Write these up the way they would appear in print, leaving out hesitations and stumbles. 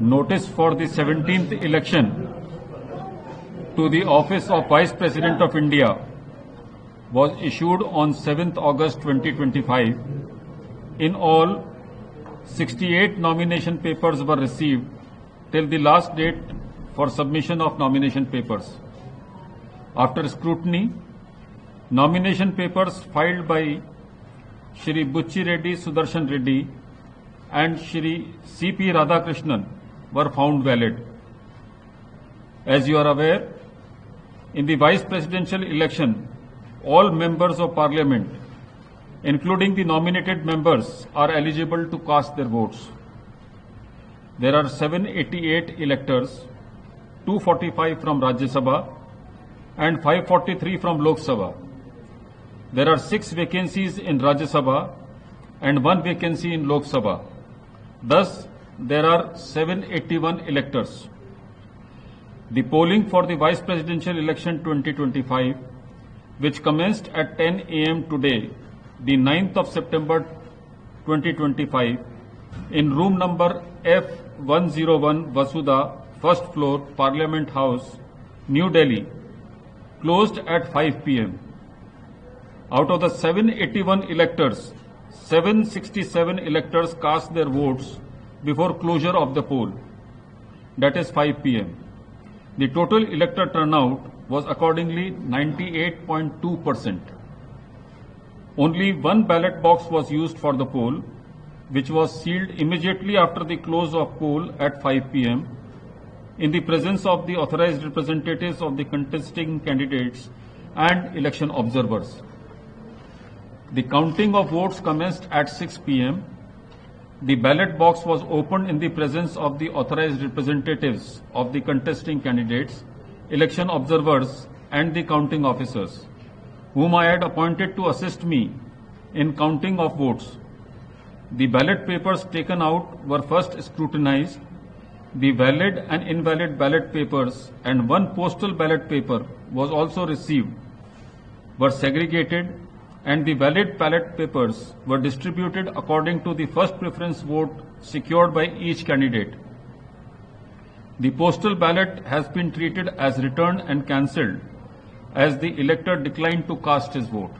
notice for the 17th election to the office of Vice President of India was issued on 7th August 2025. In all, 68 nomination papers were received till the last date for submission of nomination papers. After scrutiny, nomination papers filed by Shri Buchi Reddy Sudarshan Reddy and Shri C.P. Radhakrishnan were found valid. As you are aware, in the Vice Presidential election, all members of Parliament, including the nominated members, are eligible to cast their votes. There are 788 electors, 245 from Rajya Sabha and 543 from Lok Sabha. There are 6 vacancies in Rajya Sabha and 1 vacancy in Lok Sabha. Thus, there are 781 electors. The polling for the Vice Presidential election 2025, which commenced at 10 a.m. today, the 9th of September 2025, in room number F101 Vasudha, first floor, Parliament House, New Delhi, closed at 5 p.m. Out of the 781 electors, 767 electors cast their votes before closure of the poll, that is 5 p.m. The total elector turnout was accordingly 98.2%. Only one ballot box was used for the poll, which was sealed immediately after the close of poll at 5 p.m. in the presence of the authorized representatives of the contesting candidates and election observers. The counting of votes commenced at 6 p.m. The ballot box was opened in the presence of the authorized representatives of the contesting candidates, election observers, and the counting officers, whom I had appointed to assist me in counting of votes. The ballot papers taken out were first scrutinized. The valid and invalid ballot papers and 1 postal ballot paper was also received, were segregated, and the valid ballot papers were distributed according to the first preference vote secured by each candidate. The postal ballot has been treated as returned and cancelled, as the elector declined to cast his vote.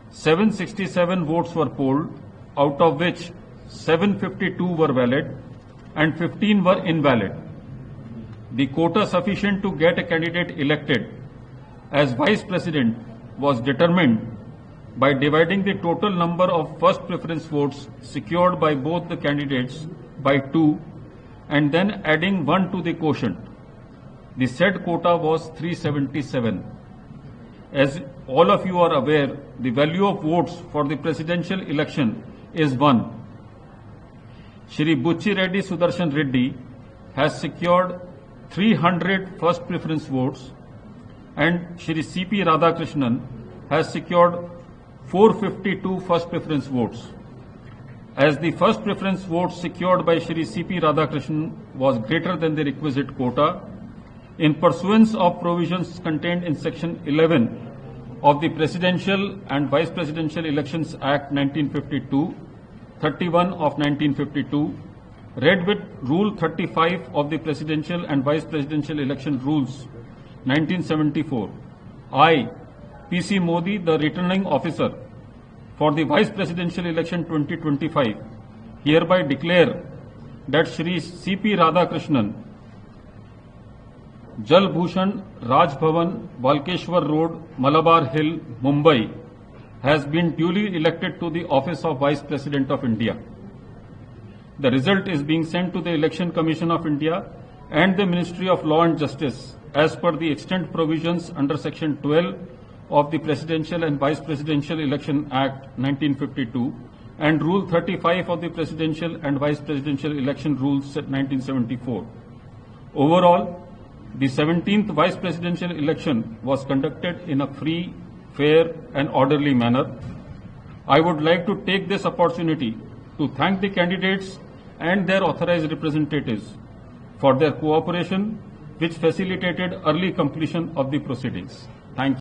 767 votes were polled, out of which 752 were valid and 15 were invalid. The quota sufficient to get a candidate elected as Vice President was determined by dividing the total number of first preference votes secured by both the candidates by 2 and then adding 1 to the quotient. The said quota was 377. As all of you are aware, the value of votes for the presidential election is 1. Shri Buchi Reddy Sudarshan Reddy has secured 300 first preference votes and Shri C.P. Radhakrishnan has secured 452 first preference votes. As the first preference vote secured by Shri C.P. Radhakrishnan was greater than the requisite quota, in pursuance of provisions contained in Section 11 of the Presidential and Vice Presidential Elections Act 1952, 31 of 1952, read with Rule 35 of the Presidential and Vice Presidential Election Rules 1974, I, P.C. Modi, the returning officer for the Vice Presidential Election 2025, hereby declare that Shri C.P. Radhakrishnan, Jal Bhushan Raj Bhavan, Balkeshwar Road, Malabar Hill, Mumbai, has been duly elected to the office of Vice President of India. The result is being sent to the Election Commission of India and the Ministry of Law and Justice as per the extant provisions under Section 12 of the Presidential and Vice Presidential Election Act 1952 and Rule 35 of the Presidential and Vice Presidential Election Rules 1974. Overall, the 17th Vice Presidential election was conducted in a free, fair and orderly manner. I would like to take this opportunity to thank the candidates and their authorized representatives for their cooperation, which facilitated early completion of the proceedings.